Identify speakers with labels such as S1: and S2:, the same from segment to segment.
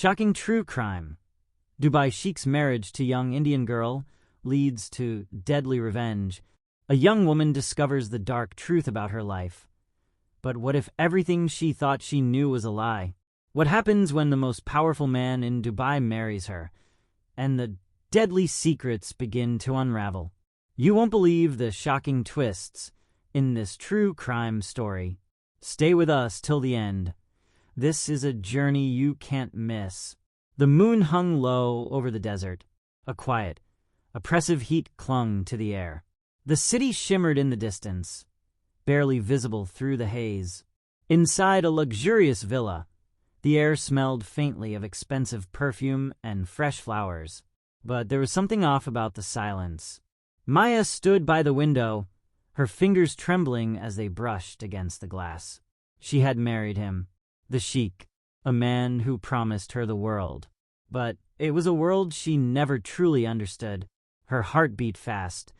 S1: Shocking true crime. Dubai Sheikh's marriage to young Indian girl leads to deadly revenge. A young woman discovers the dark truth about her life. But what if everything she thought she knew was a lie? What happens when the most powerful man in Dubai marries her, and the deadly secrets begin to unravel? You won't believe the shocking twists in this true crime story. Stay with us till the end. This is a journey you can't miss. The moon hung low over the desert. A quiet, oppressive heat clung to the air. The city shimmered in the distance, barely visible through the haze. Inside a luxurious villa, the air smelled faintly of expensive perfume and fresh flowers. But there was something off about the silence. Maya stood by the window, her fingers trembling as they brushed against the glass. She had married him, the Sheikh, a man who promised her the world. But it was a world she never truly understood. Her heart beat fast,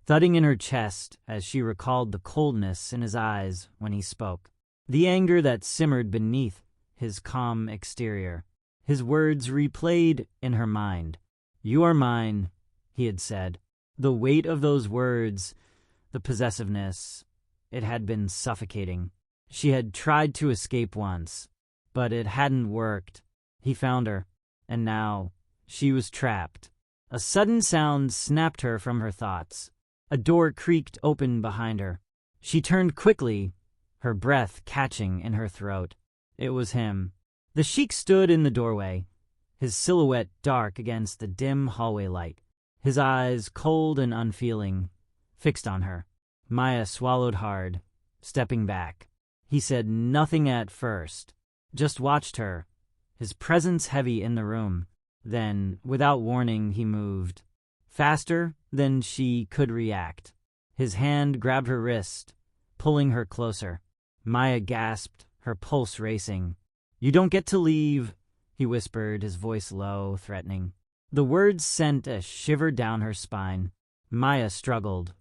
S1: thudding in her chest as she recalled the coldness in his eyes when he spoke, the anger that simmered beneath his calm exterior. His words replayed in her mind. "You are mine," he had said. The weight of those words, the possessiveness, it had been suffocating. She had tried to escape once, but it hadn't worked. He found her, and now she was trapped. A sudden sound snapped her from her thoughts. A door creaked open behind her. She turned quickly, her breath catching in her throat. It was him. The Sheikh stood in the doorway, his silhouette dark against the dim hallway light, his eyes cold and unfeeling, fixed on her. Maya swallowed hard, stepping back. He said nothing at first, just watched her, his presence heavy in the room. Then, without warning, he moved. Faster than she could react. His hand grabbed her wrist, pulling her closer. Maya gasped, her pulse racing. "You don't get to leave," he whispered, his voice low, threatening. The words sent a shiver down her spine. Maya struggled,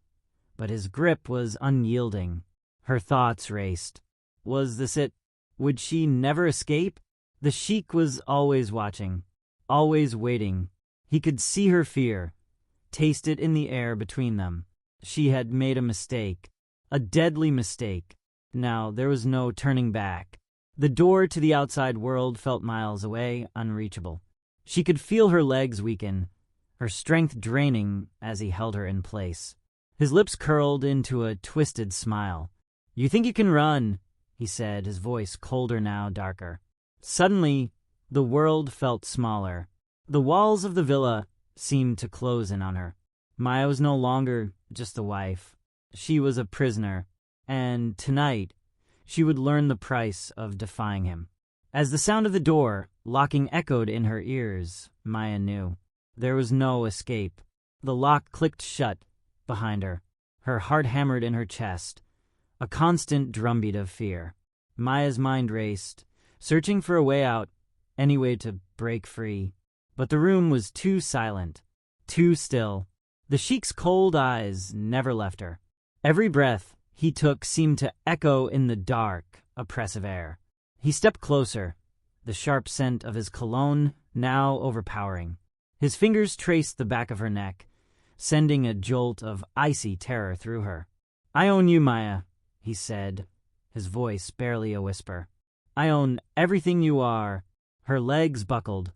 S1: but his grip was unyielding. Her thoughts raced. Was this it? Would she never escape? The Sheikh was always watching, always waiting. He could see her fear, taste it in the air between them. She had made a mistake, a deadly mistake. Now there was no turning back. The door to the outside world felt miles away, unreachable. She could feel her legs weaken, her strength draining as he held her in place. His lips curled into a twisted smile. "You think you can run," he said, his voice colder now, darker. Suddenly, the world felt smaller. The walls of the villa seemed to close in on her. Maya was no longer just a wife. She was a prisoner, and tonight she would learn the price of defying him. As the sound of the door locking echoed in her ears, Maya knew there was no escape. The lock clicked shut behind her. Her heart hammered in her chest, a constant drumbeat of fear. Maya's mind raced, searching for a way out, any way to break free. But the room was too silent, too still. The Sheikh's cold eyes never left her. Every breath he took seemed to echo in the dark, oppressive air. He stepped closer, the sharp scent of his cologne now overpowering. His fingers traced the back of her neck, sending a jolt of icy terror through her. "I own you, Maya," he said, his voice barely a whisper. "I own everything you are." Her legs buckled,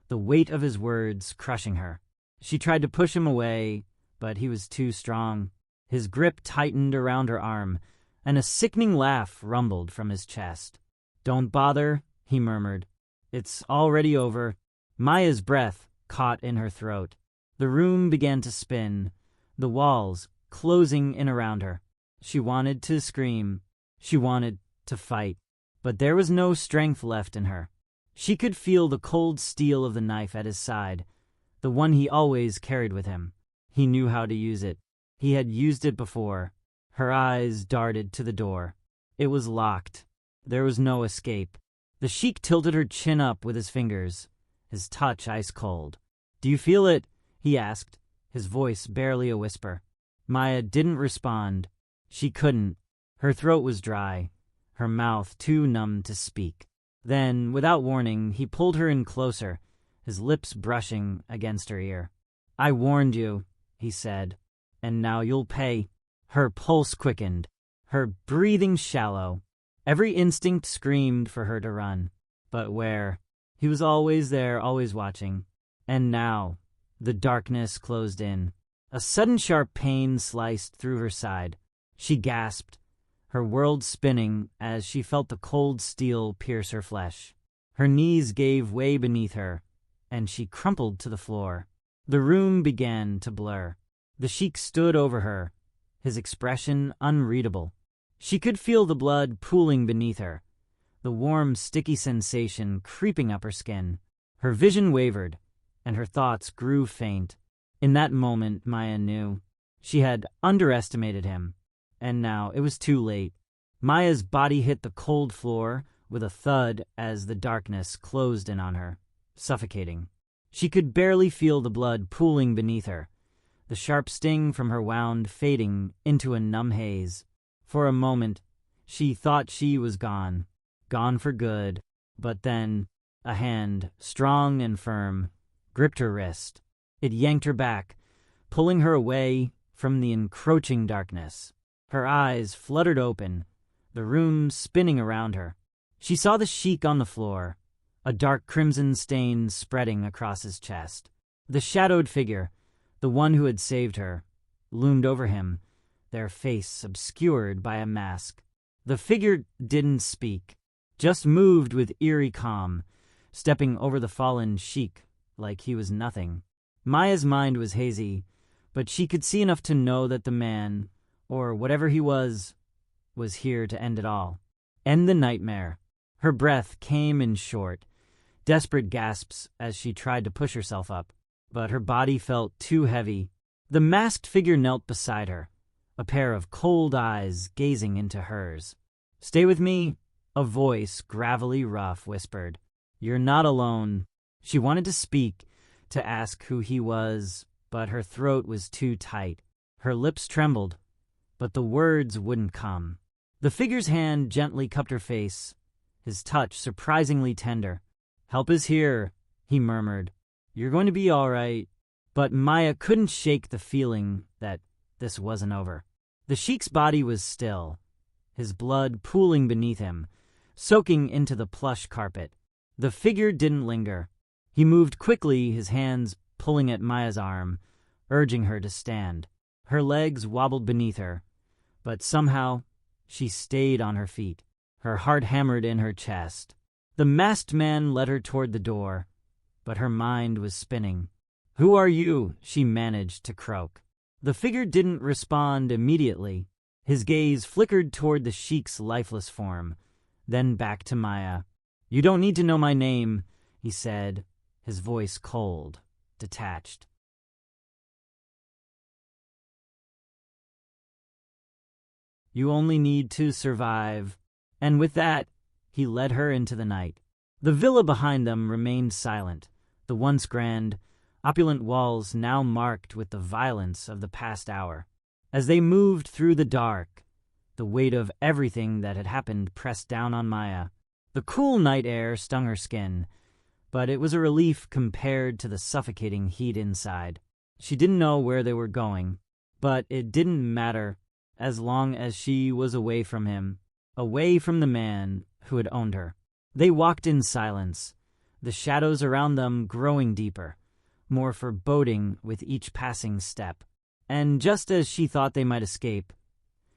S1: the weight of his words crushing her. She tried to push him away, but he was too strong. His grip tightened around her arm, and a sickening laugh rumbled from his chest. "Don't bother," he murmured. "It's already over." Maya's breath caught in her throat. The room began to spin, the walls closing in around her. She wanted to scream. She wanted to fight. But there was no strength left in her. She could feel the cold steel of the knife at his side, the one he always carried with him. He knew how to use it. He had used it before. Her eyes darted to the door. It was locked. There was no escape. The Sheikh tilted her chin up with his fingers, his touch ice cold. "Do you feel it?" he asked, his voice barely a whisper. Maya didn't respond. She couldn't. Her throat was dry, her mouth too numb to speak. Then, without warning, he pulled her in closer, his lips brushing against her ear. "I warned you," he said, "and now you'll pay." Her pulse quickened, her breathing shallow. Every instinct screamed for her to run. But where? He was always there, always watching. And now, the darkness closed in. A sudden sharp pain sliced through her side. She gasped, her world spinning as she felt the cold steel pierce her flesh. Her knees gave way beneath her, and she crumpled to the floor. The room began to blur. The Sheikh stood over her, his expression unreadable. She could feel the blood pooling beneath her, the warm, sticky sensation creeping up her skin. Her vision wavered, and her thoughts grew faint. In that moment, Maya knew. She had underestimated him, and now it was too late. Maya's body hit the cold floor with a thud as the darkness closed in on her, suffocating. She could barely feel the blood pooling beneath her, the sharp sting from her wound fading into a numb haze. For a moment, she thought she was gone for good, but then a hand, strong and firm, gripped her wrist. It yanked her back, pulling her away from the encroaching darkness. Her eyes fluttered open, the room spinning around her. She saw the Sheikh on the floor, a dark crimson stain spreading across his chest. The shadowed figure, the one who had saved her, loomed over him, their face obscured by a mask. The figure didn't speak, just moved with eerie calm, stepping over the fallen Sheikh like he was nothing. Maya's mind was hazy, but she could see enough to know that the man, or whatever he was here to end it all. End the nightmare. Her breath came in short, desperate gasps as she tried to push herself up, but her body felt too heavy. The masked figure knelt beside her, a pair of cold eyes gazing into hers. "Stay with me," a voice, gravelly rough, whispered. "You're not alone." She wanted to speak, to ask who he was, but her throat was too tight. Her lips trembled, but the words wouldn't come. The figure's hand gently cupped her face, his touch surprisingly tender. "Help is here," he murmured. "You're going to be all right." But Maya couldn't shake the feeling that this wasn't over. The Sheikh's body was still, his blood pooling beneath him, soaking into the plush carpet. The figure didn't linger. He moved quickly, his hands pulling at Maya's arm, urging her to stand. Her legs wobbled beneath her, but somehow she stayed on her feet. Her heart hammered in her chest. The masked man led her toward the door, but her mind was spinning. "Who are you?" she managed to croak. The figure didn't respond immediately. His gaze flickered toward the Sheikh's lifeless form, then back to Maya. "You don't need to know my name," he said, his voice cold, detached. "You only need to survive." And with that, he led her into the night. The villa behind them remained silent, the once grand, opulent walls now marked with the violence of the past hour. As they moved through the dark, the weight of everything that had happened pressed down on Maya. The cool night air stung her skin, but it was a relief compared to the suffocating heat inside. She didn't know where they were going, but it didn't matter as long as she was away from him, away from the man who had owned her. They walked in silence, the shadows around them growing deeper, more foreboding with each passing step. And just as she thought they might escape,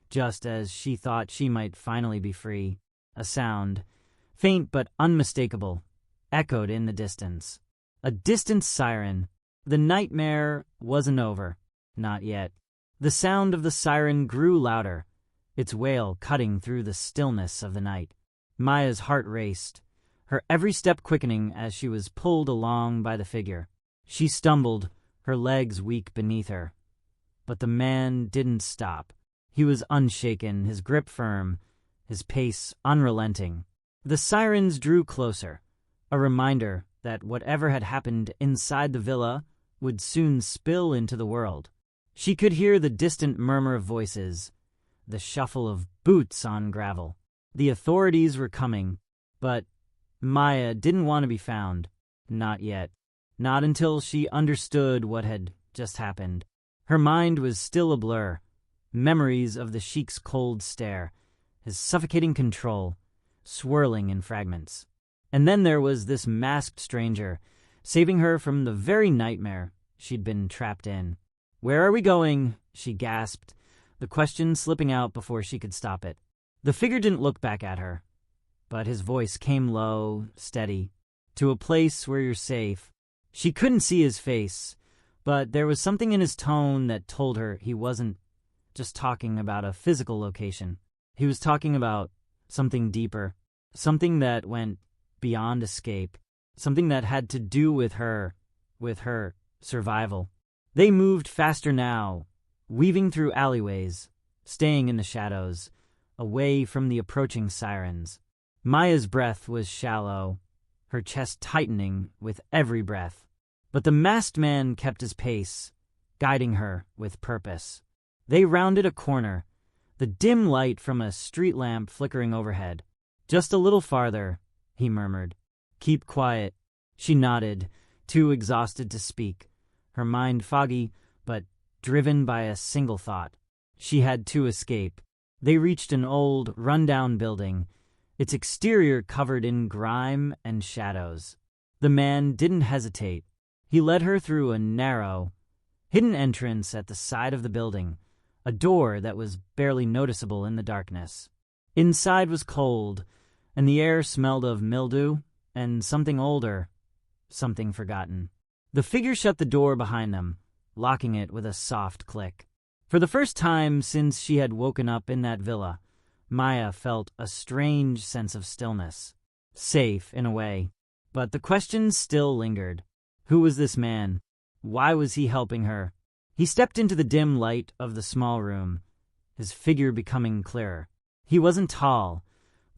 S1: just as she thought she might finally be free, a sound, faint but unmistakable, echoed in the distance. A distant siren. The nightmare wasn't over. Not yet. The sound of the siren grew louder, its wail cutting through the stillness of the night. Maya's heart raced, her every step quickening as she was pulled along by the figure. She stumbled, her legs weak beneath her. But the man didn't stop. He was unshaken, his grip firm, his pace unrelenting. The sirens drew closer, a reminder that whatever had happened inside the villa would soon spill into the world. She could hear the distant murmur of voices, the shuffle of boots on gravel. The authorities were coming, but Maya didn't want to be found. Not yet. Not until she understood what had just happened. Her mind was still a blur. Memories of the Sheikh's cold stare, his suffocating control, swirling in fragments. And then there was this masked stranger, saving her from the very nightmare she'd been trapped in. "Where are we going?" she gasped, the question slipping out before she could stop it. The figure didn't look back at her, but his voice came low, steady. "To a place where you're safe." She couldn't see his face, but there was something in his tone that told her he wasn't just talking about a physical location. He was talking about something deeper, something that went beyond escape, something that had to do with her survival. They moved faster now, weaving through alleyways, staying in the shadows, away from the approaching sirens. Maya's breath was shallow, her chest tightening with every breath. But the masked man kept his pace, guiding her with purpose. They rounded a corner, the dim light from a street lamp flickering overhead. "Just a little farther," he murmured. "Keep quiet." She nodded, too exhausted to speak, her mind foggy but driven by a single thought. She had to escape. They reached an old, run-down building, its exterior covered in grime and shadows. The man didn't hesitate. He led her through a narrow, hidden entrance at the side of the building, a door that was barely noticeable in the darkness. Inside was cold, and the air smelled of mildew and something older, something forgotten. The figure shut the door behind them, locking it with a soft click. For the first time since she had woken up in that villa, Maya felt a strange sense of stillness. Safe, in a way, but the questions still lingered. Who was this man? Why was he helping her? He stepped into the dim light of the small room, his figure becoming clearer. He wasn't tall,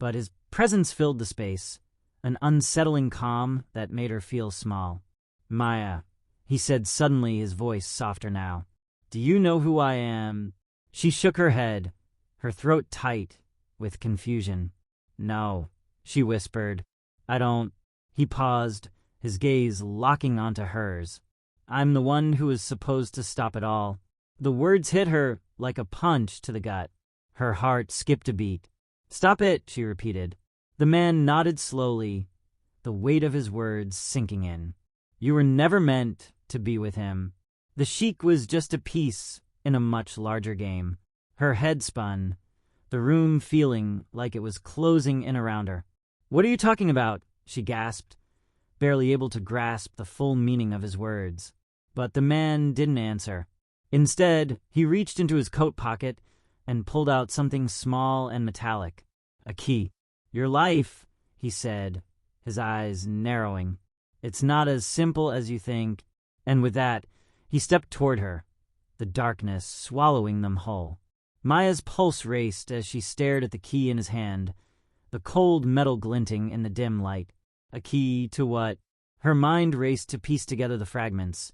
S1: but his presence filled the space, an unsettling calm that made her feel small. "Maya," he said suddenly, his voice softer now. "Do you know who I am?" She shook her head, her throat tight with confusion. "No," she whispered. "I don't." He paused, his gaze locking onto hers. "I'm the one who is supposed to stop it all." The words hit her like a punch to the gut. Her heart skipped a beat. "Stop it," she repeated. The man nodded slowly, the weight of his words sinking in. "You were never meant to be with him." The Sheikh was just a piece in a much larger game. Her head spun, the room feeling like it was closing in around her. "What are you talking about?" she gasped, barely able to grasp the full meaning of his words. But the man didn't answer. Instead, he reached into his coat pocket and pulled out something small and metallic. A key. "Your life," he said, his eyes narrowing. "It's not as simple as you think." And with that, he stepped toward her, the darkness swallowing them whole. Maya's pulse raced as she stared at the key in his hand, the cold metal glinting in the dim light. A key to what? Her mind raced to piece together the fragments,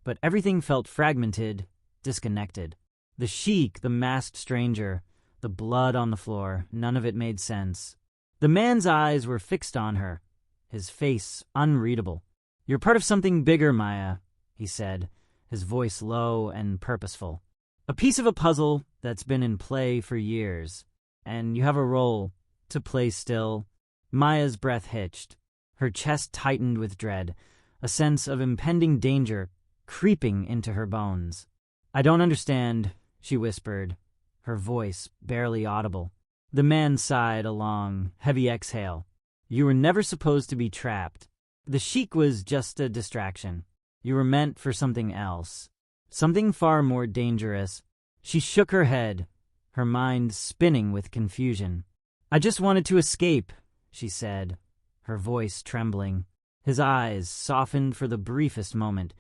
S1: but everything felt fragmented, disconnected. The Sheikh, the masked stranger, the blood on the floor, none of it made sense. The man's eyes were fixed on her, his face unreadable. "You're part of something bigger, Maya," he said, his voice low and purposeful. "A piece of a puzzle that's been in play for years, and you have a role to play still." Maya's breath hitched. Her chest tightened with dread, a sense of impending danger creeping into her bones. "I don't understand," she whispered, her voice barely audible. The man sighed a long, heavy exhale. "You were never supposed to be trapped. The Sheikh was just a distraction. You were meant for something else, something far more dangerous." She shook her head, her mind spinning with confusion. "I just wanted to escape," she said, her voice trembling. His eyes softened for the briefest moment,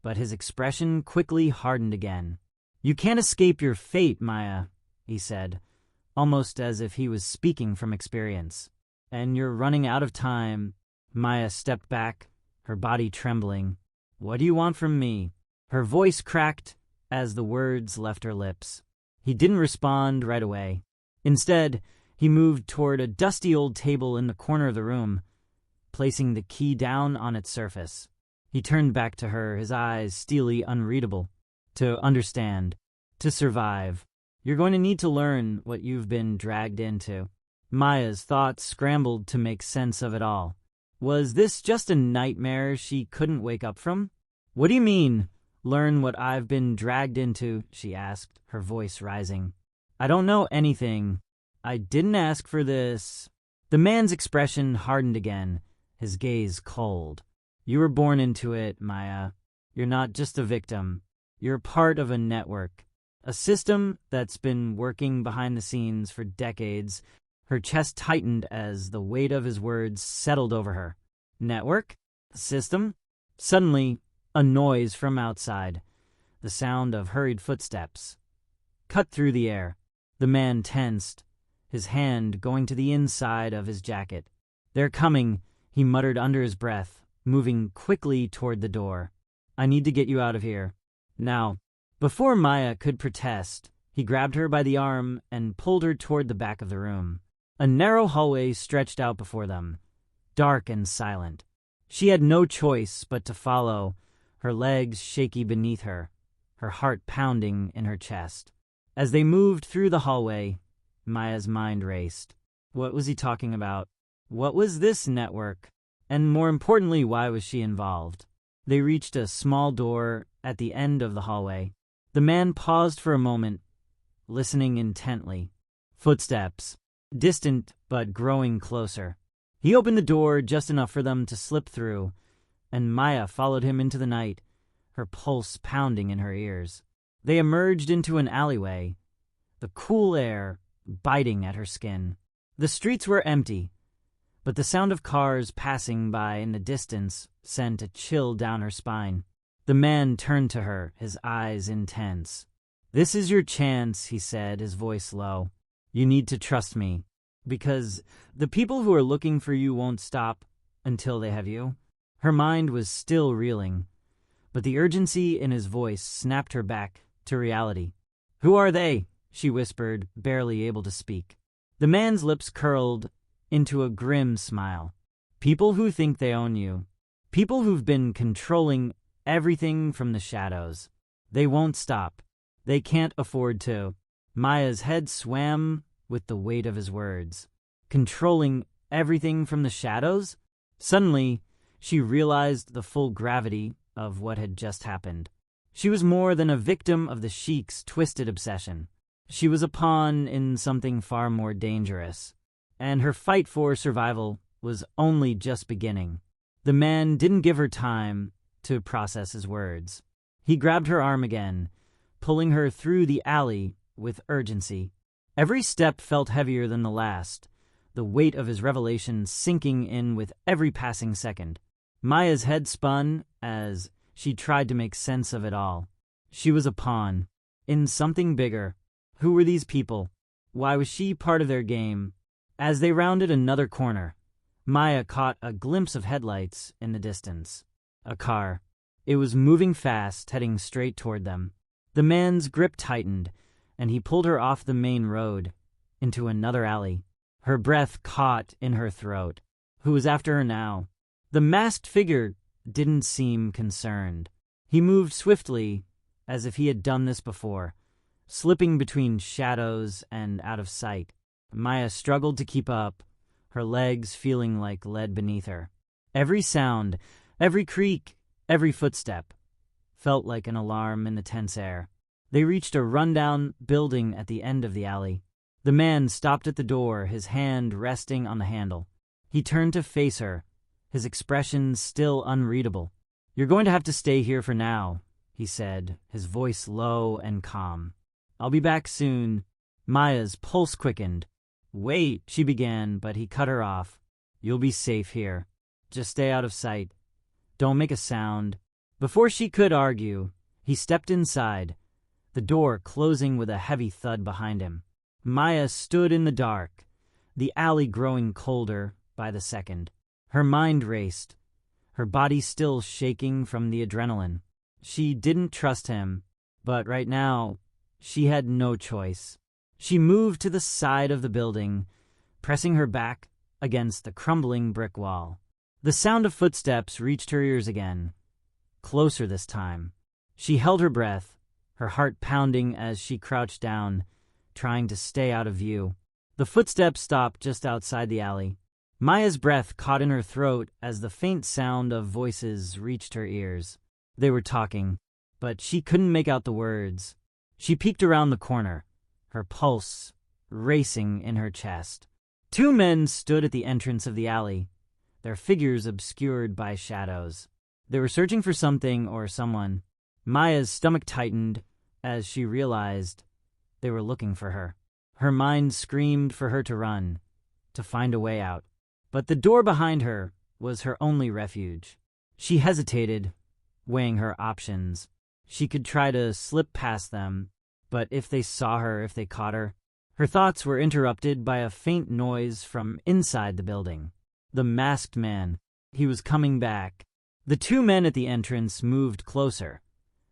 S1: but his expression quickly hardened again. "You can't escape your fate, Maya," he said, almost as if he was speaking from experience. "And you're running out of time." Maya stepped back, her body trembling. "What do you want from me?" Her voice cracked as the words left her lips. He didn't respond right away. Instead, he moved toward a dusty old table in the corner of the room, placing the key down on its surface. He turned back to her, his eyes steely, unreadable. To understand, to survive, you're going to need to learn what you've been dragged into. Maya's thoughts scrambled to make sense of it all. Was this just a nightmare she couldn't wake up from? What do you mean, learn what I've been dragged into? She asked, her voice rising. I don't know anything. I didn't ask for this. The man's expression hardened again, his gaze cold. You were born into it, Maya. You're not just a victim. You're part of a network. A system that's been working behind the scenes for decades. Her chest tightened as the weight of his words settled over her. Network? System? Suddenly, a noise from outside. The sound of hurried footsteps. Cut through the air. The man tensed, his hand going to the inside of his jacket. They're coming, he muttered under his breath, moving quickly toward the door. I need to get you out of here. Now. Before Maya could protest, he grabbed her by the arm and pulled her toward the back of the room. A narrow hallway stretched out before them, dark and silent. She had no choice but to follow, her legs shaky beneath her, her heart pounding in her chest. As they moved through the hallway, Maya's mind raced. What was he talking about? What was this network? And more importantly, why was she involved? They reached a small door at the end of the hallway. The man paused for a moment, listening intently. Footsteps, distant but growing closer. He opened the door just enough for them to slip through, and Maya followed him into the night, her pulse pounding in her ears. They emerged into an alleyway, the cool air biting at her skin. The streets were empty, but the sound of cars passing by in the distance sent a chill down her spine. The man turned to her, his eyes intense. This is your chance, he said, his voice low. You need to trust me, because the people who are looking for you won't stop until they have you. Her mind was still reeling, but the urgency in his voice snapped her back to reality. Who are they? She whispered, barely able to speak. The man's lips curled into a grim smile. People who think they own you. People who've been controlling everything from the shadows. They won't stop. They can't afford to. Maya's head swam with the weight of his words. Controlling everything from the shadows? Suddenly, she realized the full gravity of what had just happened. She was more than a victim of the Sheikh's twisted obsession. She was a pawn in something far more dangerous, and her fight for survival was only just beginning. The man didn't give her time to process his words. He grabbed her arm again, pulling her through the alley with urgency. Every step felt heavier than the last, the weight of his revelation sinking in with every passing second. Maya's head spun as she tried to make sense of it all. She was a pawn in something bigger. Who were these people? Why was she part of their game? As they rounded another corner, Maya caught a glimpse of headlights in the distance. A car. It was moving fast, heading straight toward them. The man's grip tightened, and he pulled her off the main road into another alley. Her breath caught in her throat. Who was after her now? The masked figure didn't seem concerned. He moved swiftly, as if he had done this before, slipping between shadows and out of sight. Maya struggled to keep up, her legs feeling like lead beneath her. Every sound, every creak, every footstep felt like an alarm in the tense air. They reached a rundown building at the end of the alley. The man stopped at the door, his hand resting on the handle. He turned to face her, his expression still unreadable. You're going to have to stay here for now, he said, his voice low and calm. I'll be back soon. Maya's pulse quickened. Wait, she began, but he cut her off. You'll be safe here. Just stay out of sight. Don't make a sound. Before she could argue, he stepped inside, the door closing with a heavy thud behind him. Maya stood in the dark, the alley growing colder by the second. Her mind raced, her body still shaking from the adrenaline. She didn't trust him, but right now, she had no choice. She moved to the side of the building, pressing her back against the crumbling brick wall. The sound of footsteps reached her ears again, closer this time. She held her breath, her heart pounding as she crouched down, trying to stay out of view. The footsteps stopped just outside the alley. Maya's breath caught in her throat as the faint sound of voices reached her ears. They were talking, but she couldn't make out the words. She peeked around the corner, her pulse racing in her chest. Two men stood at the entrance of the alley, their figures obscured by shadows. They were searching for something or someone. Maya's stomach tightened as she realized they were looking for her. Her mind screamed for her to run, to find a way out. But the door behind her was her only refuge. She hesitated, weighing her options. She could try to slip past them, but if they saw her, if they caught her... Her thoughts were interrupted by a faint noise from inside the building. The masked man. He was coming back. The two men at the entrance moved closer,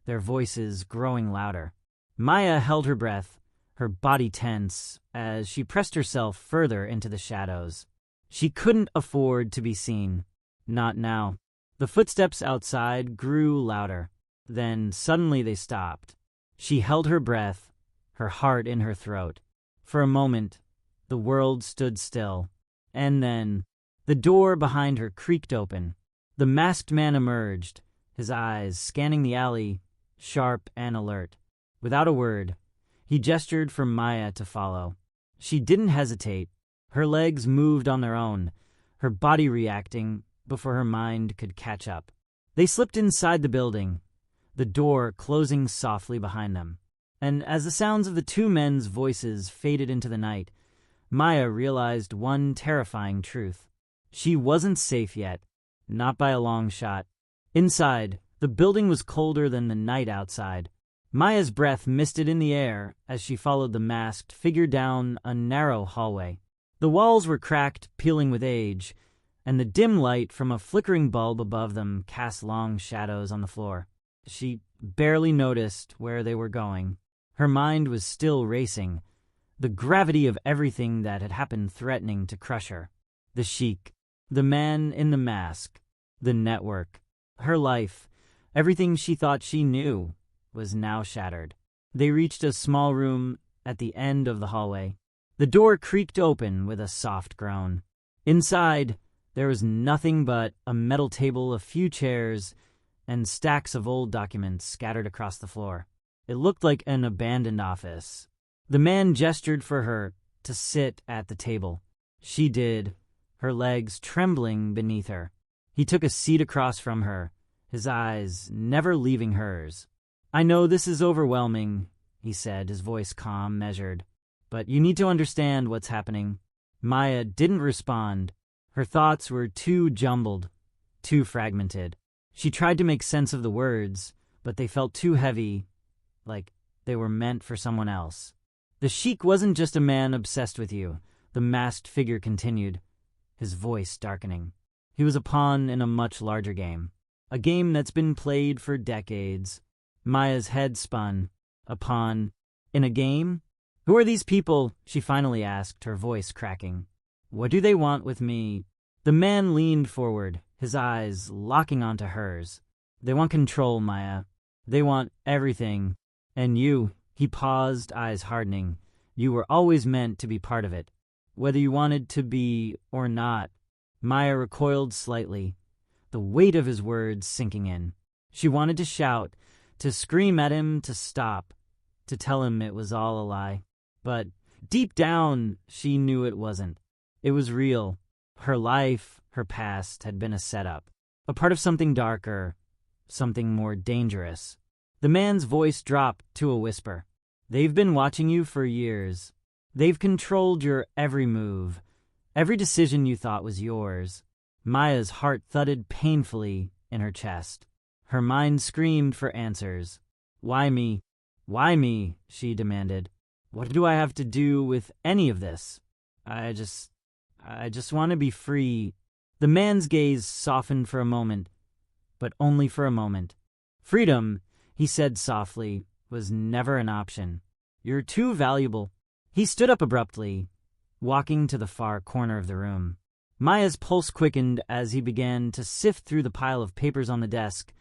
S1: their voices growing louder. Maya held her breath, her body tense, as she pressed herself further into the shadows. She couldn't afford to be seen. Not now. The footsteps outside grew louder. Then suddenly they stopped. She held her breath, her heart in her throat. For a moment, the world stood still. And then, the door behind her creaked open. The masked man emerged, his eyes scanning the alley, sharp and alert. Without a word, he gestured for Maya to follow. She didn't hesitate. Her legs moved on their own, her body reacting before her mind could catch up. They slipped inside the building, the door closing softly behind them. And as the sounds of the two men's voices faded into the night, Maya realized one terrifying truth. She wasn't safe yet, not by a long shot. Inside, the building was colder than the night outside. Maya's breath misted in the air as she followed the masked figure down a narrow hallway. The walls were cracked, peeling with age, and the dim light from a flickering bulb above them cast long shadows on the floor. She barely noticed where they were going. Her mind was still racing, the gravity of everything that had happened threatening to crush her. The Sheikh, the man in the mask, the network. Her life, everything she thought she knew, was now shattered. They reached a small room at the end of the hallway. The door creaked open with a soft groan. Inside, there was nothing but a metal table, a few chairs, and stacks of old documents scattered across the floor. It looked like an abandoned office. The man gestured for her to sit at the table. She did, her legs trembling beneath her. He took a seat across from her, his eyes never leaving hers. "I know this is overwhelming," he said, his voice calm, measured. "But you need to understand what's happening." Maya didn't respond. Her thoughts were too jumbled, too fragmented. She tried to make sense of the words, but they felt too heavy, like they were meant for someone else. "The Sheikh wasn't just a man obsessed with you," the masked figure continued, his voice darkening. "He was a pawn in a much larger game. A game that's been played for decades." Maya's head spun. A pawn in a game? "Who are these people?" she finally asked, her voice cracking. "What do they want with me?" The man leaned forward, his eyes locking onto hers. "They want control, Maya. They want everything. And you," he paused, eyes hardening, "you were always meant to be part of it, whether you wanted to be or not." Maya recoiled slightly, the weight of his words sinking in. She wanted to shout, to scream at him to stop, to tell him it was all a lie. But deep down, she knew it wasn't. It was real. Her life, her past, had been a setup, a part of something darker, something more dangerous. The man's voice dropped to a whisper. "They've been watching you for years. They've controlled your every move, every decision you thought was yours." Maya's heart thudded painfully in her chest. Her mind screamed for answers. "Why me? Why me?" she demanded. "What do I have to do with any of this? I just want to be free." The man's gaze softened for a moment, but only for a moment. "Freedom," he said softly, "was never an option. You're too valuable." He stood up abruptly, walking to the far corner of the room. Maya's pulse quickened as he began to sift through the pile of papers on the desk,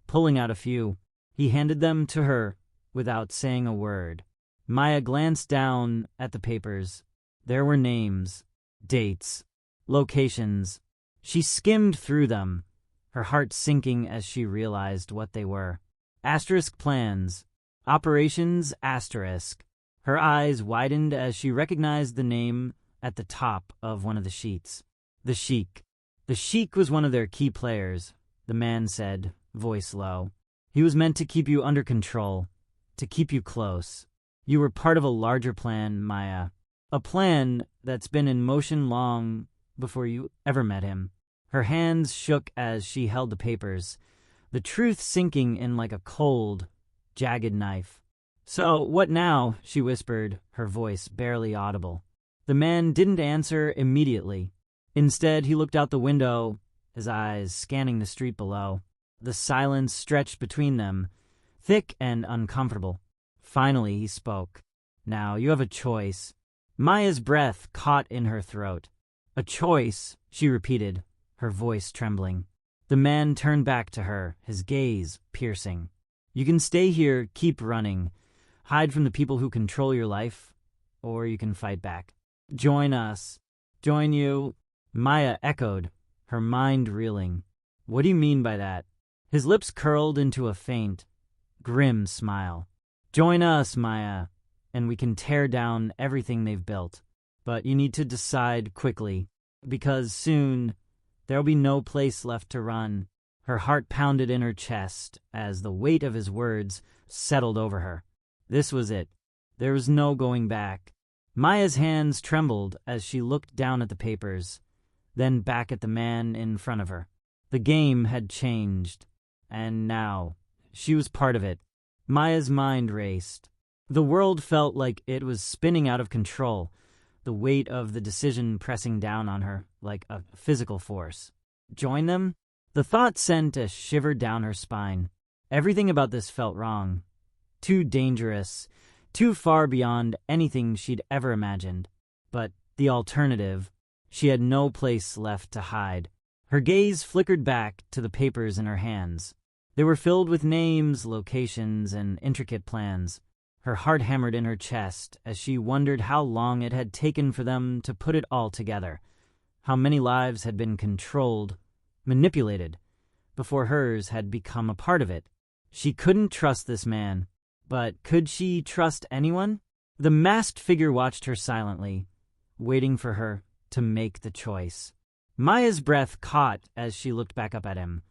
S1: pulling out a few. He handed them to her without saying a word. Maya glanced down at the papers. There were names, dates, locations. She skimmed through them, her heart sinking as she realized what they were. Asterisk plans. Operations Asterisk. Her eyes widened as she recognized the name at the top of one of the sheets. The Sheikh. The Sheikh was one of their key players, the man said, voice low. He was meant to keep you under control, to keep you close. You were part of a larger plan, Maya. A plan that's been in motion long before you ever met him. Her hands shook as she held the papers, the truth sinking in like a cold, jagged knife. So, what now? She whispered, her voice barely audible. The man didn't answer immediately. Instead, he looked out the window, his eyes scanning the street below. The silence stretched between them, thick and uncomfortable. Finally, he spoke. Now, you have a choice. Maya's breath caught in her throat. A choice, she repeated, her voice trembling. The man turned back to her, his gaze piercing. You can stay here, keep running, hide from the people who control your life, or you can fight back. Join us. Join you. Maya echoed, her mind reeling. What do you mean by that? His lips curled into a faint, grim smile. Join us, Maya, and we can tear down everything they've built. But you need to decide quickly, because soon there'll be no place left to run. Her heart pounded in her chest as the weight of his words settled over her. This was it. There was no going back. Maya's hands trembled as she looked down at the papers, then back at the man in front of her. The game had changed, and now she was part of it. Maya's mind raced. The world felt like it was spinning out of control, the weight of the decision pressing down on her like a physical force. Join them? The thought sent a shiver down her spine. Everything about this felt wrong. Too dangerous, too far beyond anything she'd ever imagined. But the alternative, she had no place left to hide. Her gaze flickered back to the papers in her hands. They were filled with names, locations, and intricate plans. Her heart hammered in her chest as she wondered how long it had taken for them to put it all together. How many lives had been controlled, manipulated, before hers had become a part of it. She couldn't trust this man, but could she trust anyone? The masked figure watched her silently, waiting for her to make the choice. Maya's breath caught as she looked back up at him,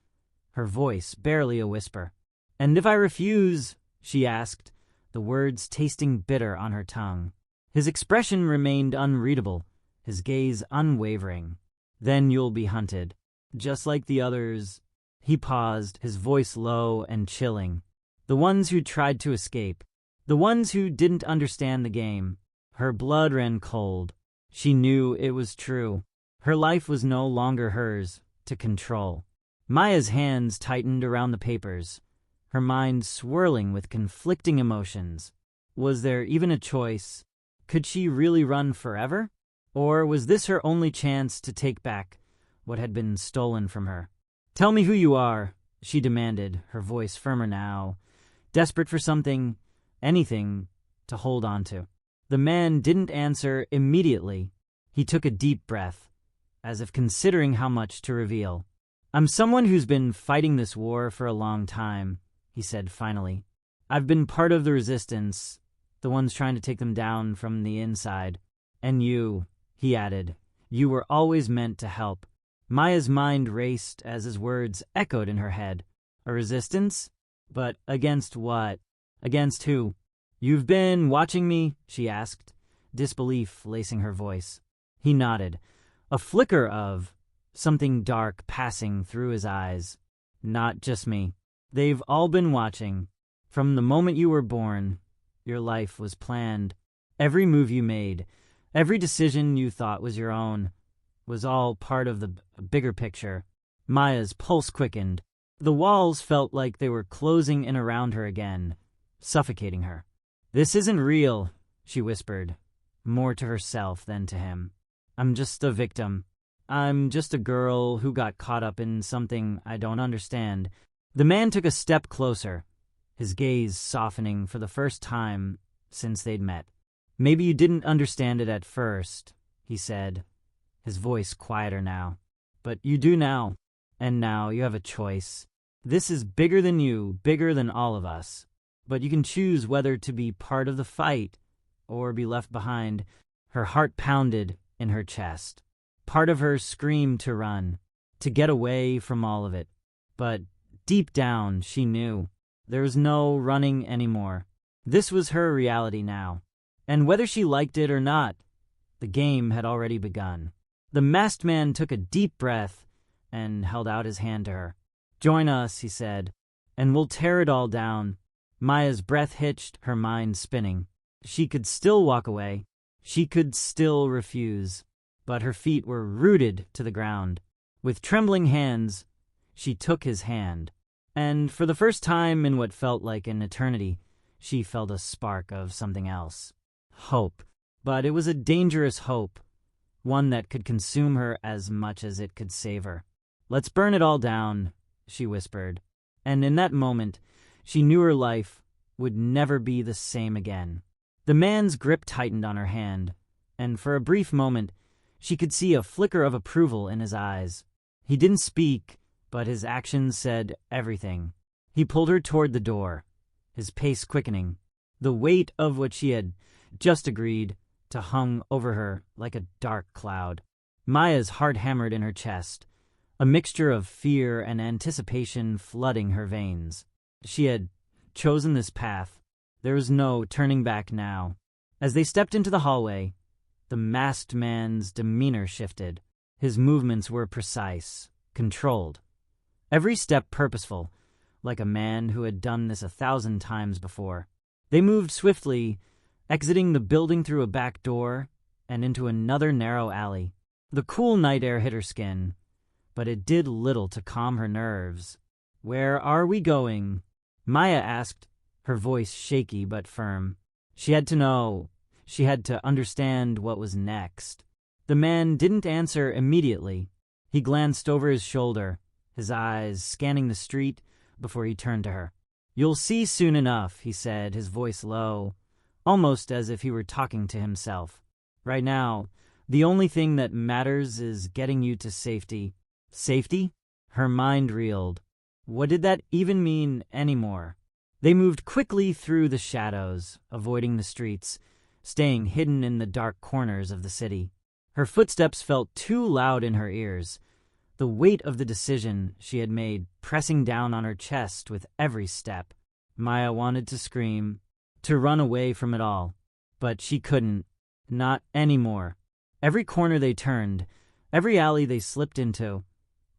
S1: her voice barely a whisper. And if I refuse, she asked, the words tasting bitter on her tongue. His expression remained unreadable, his gaze unwavering. Then you'll be hunted, just like the others. He paused, his voice low and chilling. The ones who tried to escape, the ones who didn't understand the game. Her blood ran cold. She knew it was true. Her life was no longer hers to control. Maya's hands tightened around the papers, her mind swirling with conflicting emotions. Was there even a choice? Could she really run forever? Or was this her only chance to take back what had been stolen from her? Tell me who you are, she demanded, her voice firmer now, desperate for something, anything, to hold on to. The man didn't answer immediately. He took a deep breath, as if considering how much to reveal. I'm someone who's been fighting this war for a long time, he said finally. I've been part of the resistance, the ones trying to take them down from the inside. And you, he added, you were always meant to help. Maya's mind raced as his words echoed in her head. A resistance? But against what? Against who? You've been watching me? She asked, disbelief lacing her voice. He nodded, a flicker of something dark passing through his eyes. Not just me. They've all been watching. From the moment you were born, your life was planned. Every move you made, every decision you thought was your own, was all part of the bigger picture. Maya's pulse quickened. The walls felt like they were closing in around her again, suffocating her. This isn't real, she whispered, more to herself than to him. I'm just a victim. I'm just a girl who got caught up in something I don't understand. The man took a step closer, his gaze softening for the first time since they'd met. Maybe you didn't understand it at first, he said, his voice quieter now. But you do now, and now you have a choice. This is bigger than you, bigger than all of us. But you can choose whether to be part of the fight or be left behind. Her heart pounded in her chest. Part of her screamed to run, to get away from all of it. But deep down, she knew there was no running anymore. This was her reality now. And whether she liked it or not, the game had already begun. The masked man took a deep breath and held out his hand to her. "Join us," he said, "and we'll tear it all down." Maya's breath hitched, her mind spinning. She could still walk away. She could still refuse. But her feet were rooted to the ground. With trembling hands, she took his hand. And for the first time in what felt like an eternity, she felt a spark of something else. Hope. But it was a dangerous hope, one that could consume her as much as it could save her. "Let's burn it all down," she whispered. And in that moment, she knew her life would never be the same again. The man's grip tightened on her hand, and for a brief moment, she could see a flicker of approval in his eyes. He didn't speak, but his actions said everything. He pulled her toward the door, his pace quickening. The weight of what she had just agreed to hung over her like a dark cloud. Maya's heart hammered in her chest, a mixture of fear and anticipation flooding her veins. She had chosen this path. There was no turning back now. As they stepped into the hallway, the masked man's demeanor shifted. His movements were precise, controlled. Every step purposeful, like a man who had done this 1,000 times before. They moved swiftly, exiting the building through a back door and into another narrow alley. The cool night air hit her skin, but it did little to calm her nerves. "Where are we going?" Maya asked, her voice shaky but firm. She had to know. She had to understand what was next. The man didn't answer immediately. He glanced over his shoulder, his eyes scanning the street before he turned to her. "You'll see soon enough," he said, his voice low, almost as if he were talking to himself. "Right now, the only thing that matters is getting you to safety." Safety? Her mind reeled. What did that even mean anymore? They moved quickly through the shadows, avoiding the streets, staying hidden in the dark corners of the city. Her footsteps felt too loud in her ears, the weight of the decision she had made pressing down on her chest with every step. Maya wanted to scream, to run away from it all, but she couldn't, not anymore. Every corner they turned, every alley they slipped into,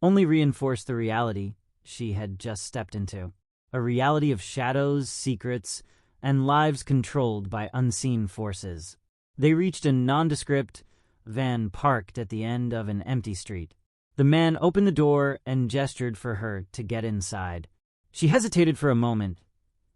S1: only reinforced the reality she had just stepped into. A reality of shadows, secrets, and lives controlled by unseen forces. They reached a nondescript van parked at the end of an empty street. The man opened the door and gestured for her to get inside. She hesitated for a moment,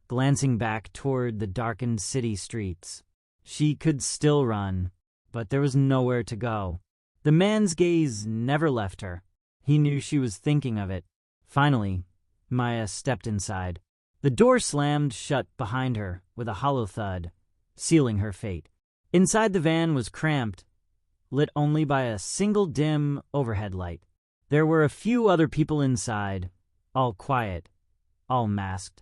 S1: glancing back toward the darkened city streets. She could still run, but there was nowhere to go. The man's gaze never left her. He knew she was thinking of it. Finally, Maya stepped inside. The door slammed shut behind her with a hollow thud, sealing her fate. Inside the van was cramped, lit only by a single dim overhead light. There were a few other people inside, all quiet, all masked,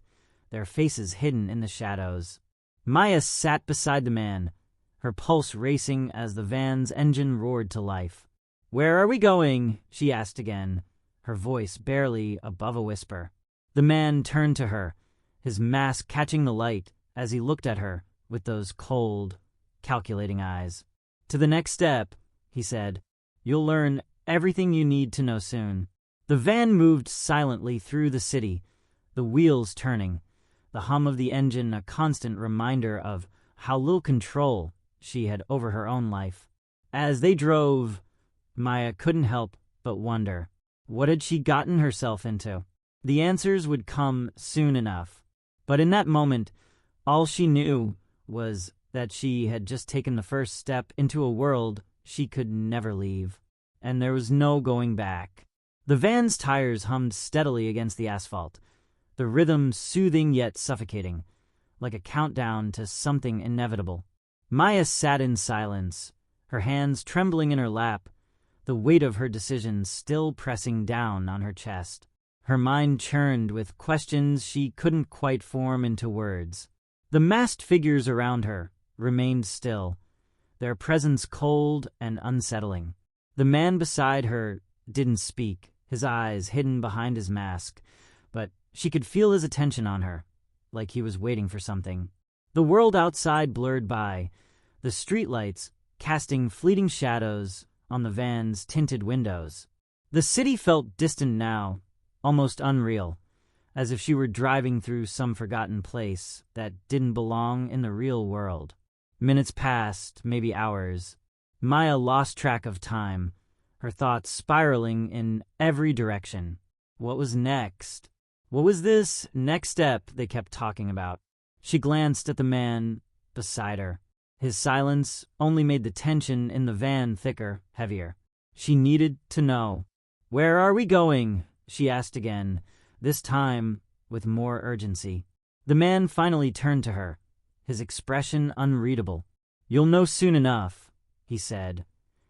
S1: their faces hidden in the shadows. Maya sat beside the man, her pulse racing as the van's engine roared to life. "Where are we going?" she asked again, her voice barely above a whisper. The man turned to her, his mask catching the light as he looked at her with those cold, calculating eyes. "To the next step," he said. "You'll learn everything you need to know soon." The van moved silently through the city, the wheels turning, the hum of the engine a constant reminder of how little control she had over her own life. As they drove, Maya couldn't help but wonder, what had she gotten herself into? The answers would come soon enough. But in that moment, all she knew was that she had just taken the first step into a world she could never leave. and there was no going back. The van's tires hummed steadily against the asphalt, the rhythm soothing yet suffocating, like a countdown to something inevitable. Maya sat in silence, her hands trembling in her lap, the weight of her decision still pressing down on her chest. Her mind churned with questions she couldn't quite form into words. The masked figures around her remained still, their presence cold and unsettling. The man beside her didn't speak, his eyes hidden behind his mask, but she could feel his attention on her, like he was waiting for something. The world outside blurred by, the streetlights casting fleeting shadows on the van's tinted windows. The city felt distant now, almost unreal, as if she were driving through some forgotten place that didn't belong in the real world. Minutes passed, maybe hours. Maya lost track of time, her thoughts spiraling in every direction. What was next? What was this next step they kept talking about? She glanced at the man beside her. His silence only made the tension in the van thicker, heavier. She needed to know. "Where are we going?" she asked again, this time with more urgency. The man finally turned to her, his expression unreadable. "You'll know soon enough," he said,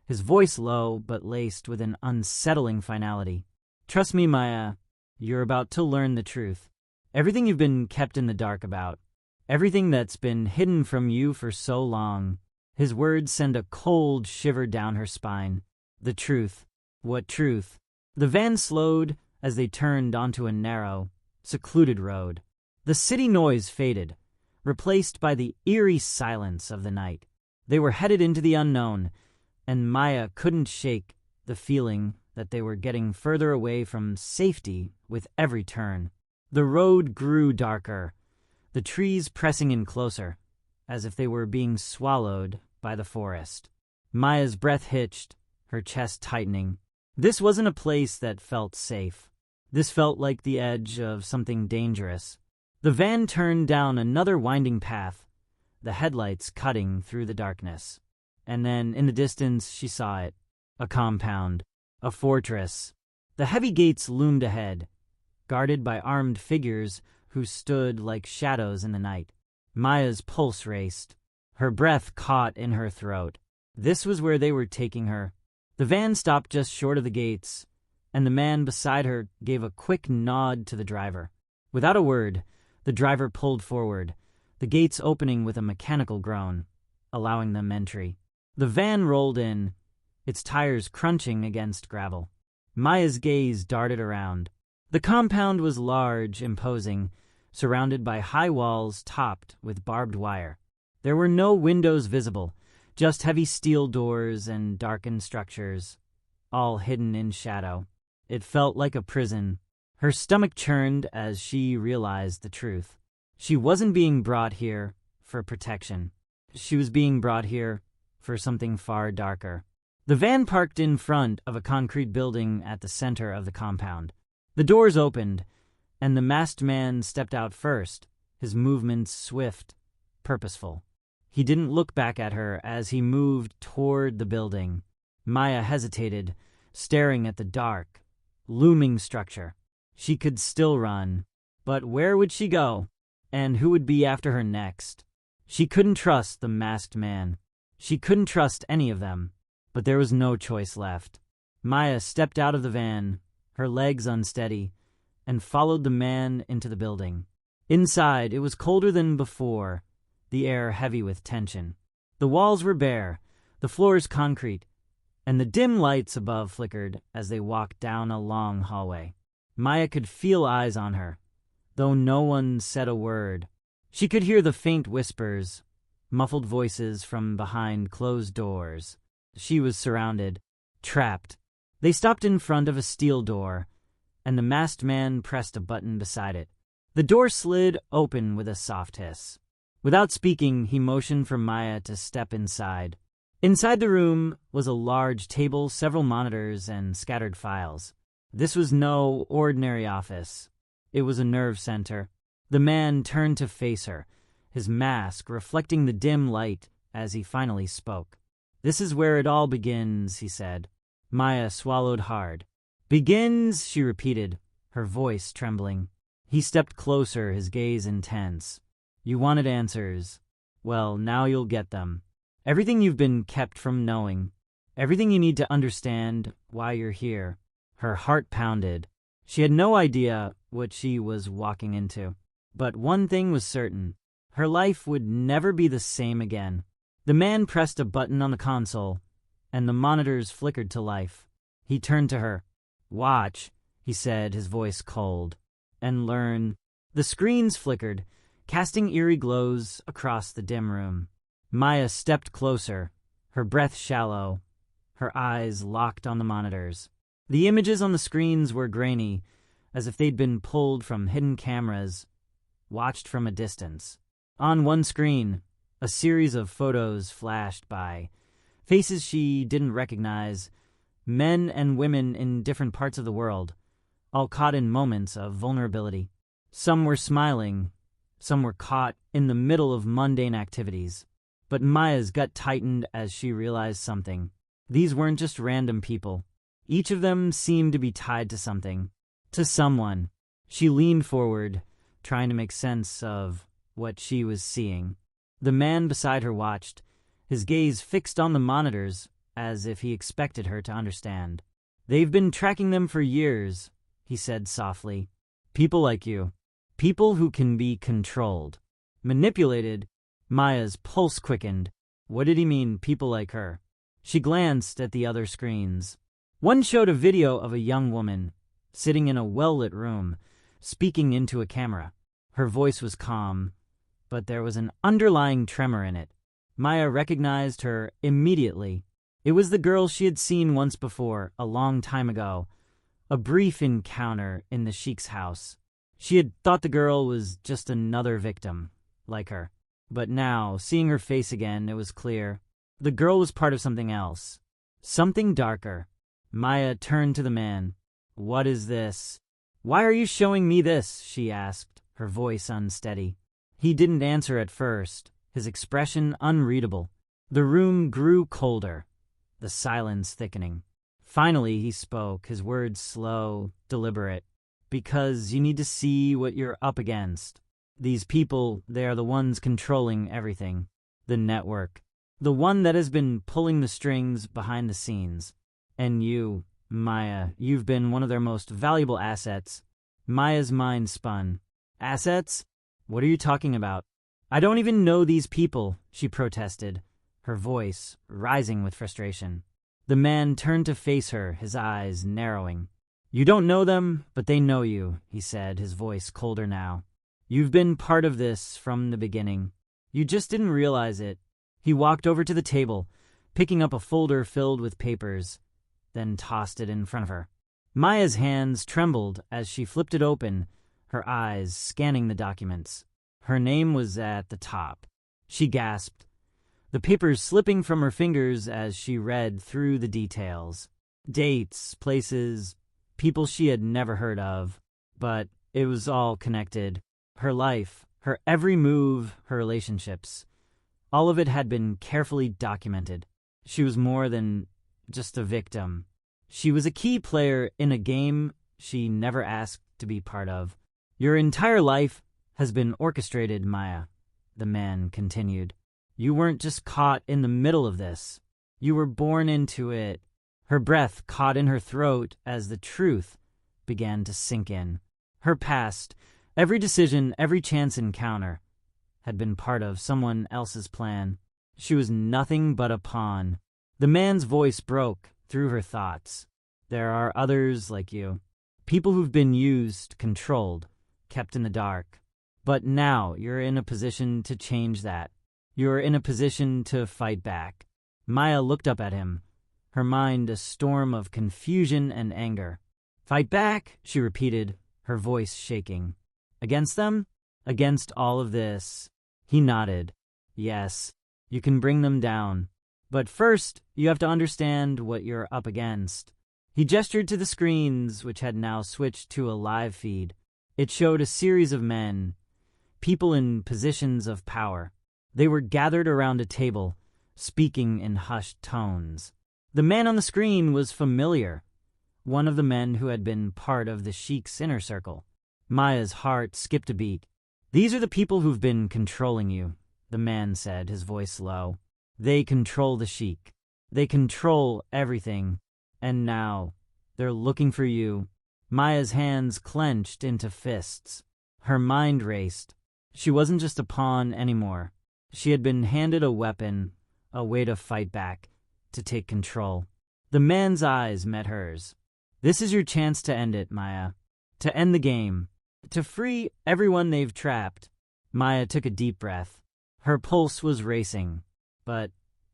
S1: his voice low but laced with an unsettling finality. "Trust me, Maya, you're about to learn the truth. Everything you've been kept in the dark about. Everything that's been hidden from you for so long." His words sent a cold shiver down her spine. The truth. What truth? The van slowed as they turned onto a narrow, secluded road. The city noise faded, replaced by the eerie silence of the night. They were headed into the unknown, and Maya couldn't shake the feeling that they were getting further away from safety with every turn. The road grew darker, the trees pressing in closer, as if they were being swallowed by the forest. Maya's breath hitched, her chest tightening. This wasn't a place that felt safe. This felt like the edge of something dangerous. The van turned down another winding path, the headlights cutting through the darkness. And then, in the distance, she saw it. A compound. A fortress. The heavy gates loomed ahead, guarded by armed figures who stood like shadows in the night. Maya's pulse raced. Her breath caught in her throat. This was where they were taking her. The van stopped just short of the gates, and the man beside her gave a quick nod to the driver. Without a word, the driver pulled forward, the gates opening with a mechanical groan, allowing them entry. The van rolled in, its tires crunching against gravel. Maya's gaze darted around. The compound was large, imposing, surrounded by high walls topped with barbed wire. There were no windows visible, just heavy steel doors and darkened structures, all hidden in shadow. It felt like a prison. Her stomach churned as she realized the truth. She wasn't being brought here for protection. She was being brought here for something far darker. The van parked in front of a concrete building at the center of the compound. The doors opened, and the masked man stepped out first, his movements swift, purposeful. He didn't look back at her as he moved toward the building. Maya hesitated, staring at the dark, looming structure. She could still run, but where would she go? And who would be after her next? She couldn't trust the masked man. She couldn't trust any of them, but there was no choice left. Maya stepped out of the van, her legs unsteady, and followed the man into the building. Inside, it was colder than before, the air heavy with tension. The walls were bare, the floors concrete, and the dim lights above flickered as they walked down a long hallway. Maya could feel eyes on her, though no one said a word. She could hear the faint whispers, muffled voices from behind closed doors. She was surrounded, trapped. They stopped in front of a steel door, and the masked man pressed a button beside it. The door slid open with a soft hiss. Without speaking, he motioned for Maya to step inside. Inside the room was a large table, several monitors, and scattered files. This was no ordinary office. It was a nerve center. The man turned to face her, his mask reflecting the dim light as he finally spoke. "This is where it all begins," he said. Maya swallowed hard. Begins, she repeated, her voice trembling. He stepped closer, his gaze intense. You wanted answers. Well, now you'll get them. Everything you've been kept from knowing. Everything you need to understand why you're here. Her heart pounded. She had no idea what she was walking into. But one thing was certain. Her life would never be the same again. The man pressed a button on the console, and the monitors flickered to life. He turned to her. Watch, he said, his voice cold. And learn. The screens flickered, casting eerie glows across the dim room. Maya stepped closer, her breath shallow, her eyes locked on the monitors. The images on the screens were grainy, as if they'd been pulled from hidden cameras, watched from a distance. On one screen, a series of photos flashed by, faces she didn't recognize, men and women in different parts of the world, all caught in moments of vulnerability. Some were smiling, some were caught in the middle of mundane activities. But Maya's gut tightened as she realized something. These weren't just random people. Each of them seemed to be tied to something, to someone. She leaned forward, trying to make sense of what she was seeing. The man beside her watched, his gaze fixed on the monitors as if he expected her to understand. They've been tracking them for years, he said softly. People like you. People who can be controlled. Manipulated. Maya's pulse quickened. What did he mean, people like her? She glanced at the other screens. One showed a video of a young woman, sitting in a well-lit room, speaking into a camera. Her voice was calm, but there was an underlying tremor in it. Maya recognized her immediately. It was the girl she had seen once before, a long time ago. A brief encounter in the Sheikh's house. She had thought the girl was just another victim, like her. But now, seeing her face again, it was clear. The girl was part of something else. Something darker. Maya turned to the man. What is this? Why are you showing me this? She asked, her voice unsteady. He didn't answer at first, his expression unreadable. The room grew colder, the silence thickening. Finally, he spoke, his words slow, deliberate. Because you need to see what you're up against. These people, they are the ones controlling everything. The network. The one that has been pulling the strings behind the scenes. And you, Maya, you've been one of their most valuable assets. Maya's mind spun. Assets? What are you talking about? I don't even know these people, she protested, her voice rising with frustration. The man turned to face her, his eyes narrowing. You don't know them, but they know you, he said, his voice colder now. You've been part of this from the beginning. You just didn't realize it. He walked over to the table, picking up a folder filled with papers, then tossed it in front of her. Maya's hands trembled as she flipped it open, her eyes scanning the documents. Her name was at the top. She gasped, the papers slipping from her fingers as she read through the details. Dates, places, people she had never heard of. But it was all connected. Her life, her every move, her relationships. All of it had been carefully documented. She was more than just a victim. She was a key player in a game she never asked to be part of. Your entire life has been orchestrated, Maya, the man continued. You weren't just caught in the middle of this. You were born into it. Her breath caught in her throat as the truth began to sink in. Her past, every decision, every chance encounter, had been part of someone else's plan. She was nothing but a pawn. The man's voice broke through her thoughts. There are others like you. People who've been used, controlled, kept in the dark. But now you're in a position to change that. You're in a position to fight back. Maya looked up at him, her mind a storm of confusion and anger. Fight back, she repeated, her voice shaking. Against them? Against all of this. He nodded. Yes, you can bring them down. But first, you have to understand what you're up against. He gestured to the screens, which had now switched to a live feed. It showed a series of men, people in positions of power. They were gathered around a table, speaking in hushed tones. The man on the screen was familiar, one of the men who had been part of the Sheikh's inner circle. Maya's heart skipped a beat. "These are the people who've been controlling you," the man said, his voice low. "They control the Sheikh. They control everything. And now, they're looking for you." Maya's hands clenched into fists. Her mind raced. She wasn't just a pawn anymore. She had been handed a weapon, a way to fight back, to take control. The man's eyes met hers. "This is your chance to end it, Maya. To end the game. To free everyone they've trapped." Maya took a deep breath. Her pulse was racing, but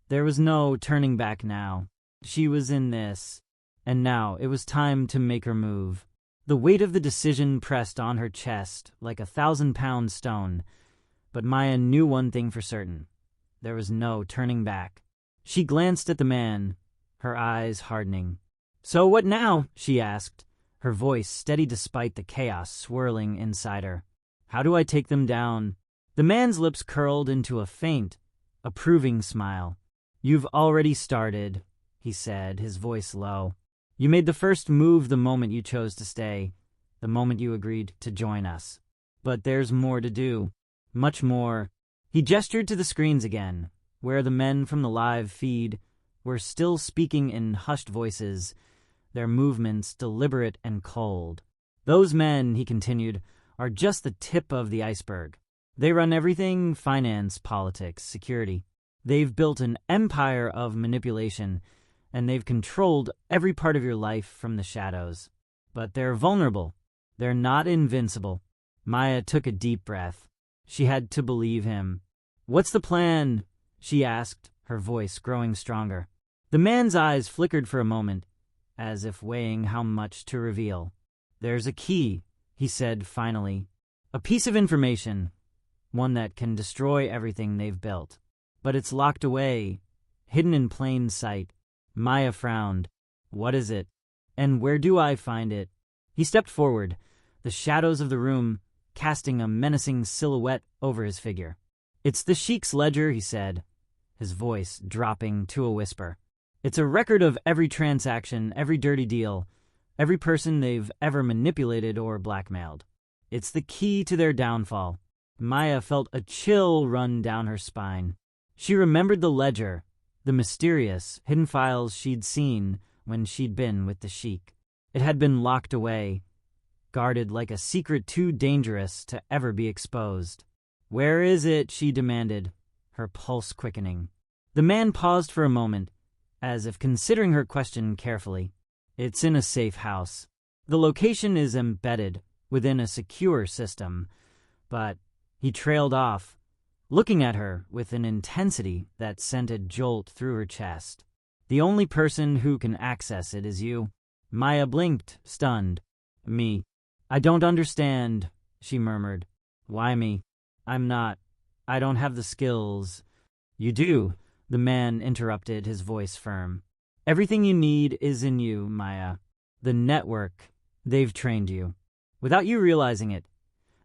S1: there was no turning back now. She was in this, and now it was time to make her move. The weight of the decision pressed on her chest like a 1,000-pound stone, but Maya knew one thing for certain. There was no turning back. She glanced at the man, her eyes hardening. "So what now?" she asked, her voice steady despite the chaos swirling inside her. "How do I take them down?" The man's lips curled into a faint, approving smile. "You've already started," he said, his voice low. "You made the first move the moment you chose to stay, the moment you agreed to join us. But there's more to do. Much more." He gestured to the screens again, where the men from the live feed were still speaking in hushed voices, their movements deliberate and cold. "Those men," he continued, "are just the tip of the iceberg. They run everything: finance, politics, security. They've built an empire of manipulation, and they've controlled every part of your life from the shadows. But they're vulnerable. They're not invincible." Maya took a deep breath. She had to believe him. "What's the plan?" she asked, her voice growing stronger. The man's eyes flickered for a moment, as if weighing how much to reveal. "There's a key," he said finally. "A piece of information, one that can destroy everything they've built. But it's locked away, hidden in plain sight." Maya frowned. "What is it? And where do I find it?" He stepped forward, the shadows of the room casting a menacing silhouette over his figure. "It's the Sheikh's ledger," he said, his voice dropping to a whisper. "It's a record of every transaction, every dirty deal, every person they've ever manipulated or blackmailed. It's the key to their downfall." Maya felt a chill run down her spine. She remembered the ledger, the mysterious, hidden files she'd seen when she'd been with the Sheikh. It had been locked away, guarded like a secret too dangerous to ever be exposed. "Where is it?" she demanded, her pulse quickening. The man paused for a moment, as if considering her question carefully. "It's in a safe house. The location is embedded within a secure system, but..." He trailed off, looking at her with an intensity that sent a jolt through her chest. "The only person who can access it is you." Maya blinked, stunned. "Me? I don't understand," she murmured. "Why me? I don't have the skills." "You do," the man interrupted, his voice firm. "Everything you need is in you, Maya. The network, they've trained you. Without you realizing it,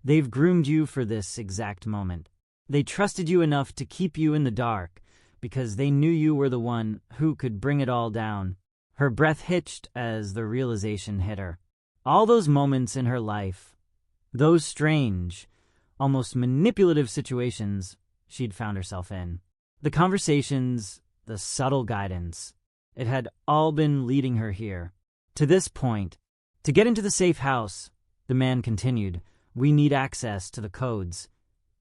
S1: they've groomed you for this exact moment. They trusted you enough to keep you in the dark because they knew you were the one who could bring it all down." Her breath hitched as the realization hit her. All those moments in her life, those strange, almost manipulative situations she'd found herself in. The conversations, the subtle guidance, it had all been leading her here. To this point, to get into the safe house, the man continued, "We need access to the codes,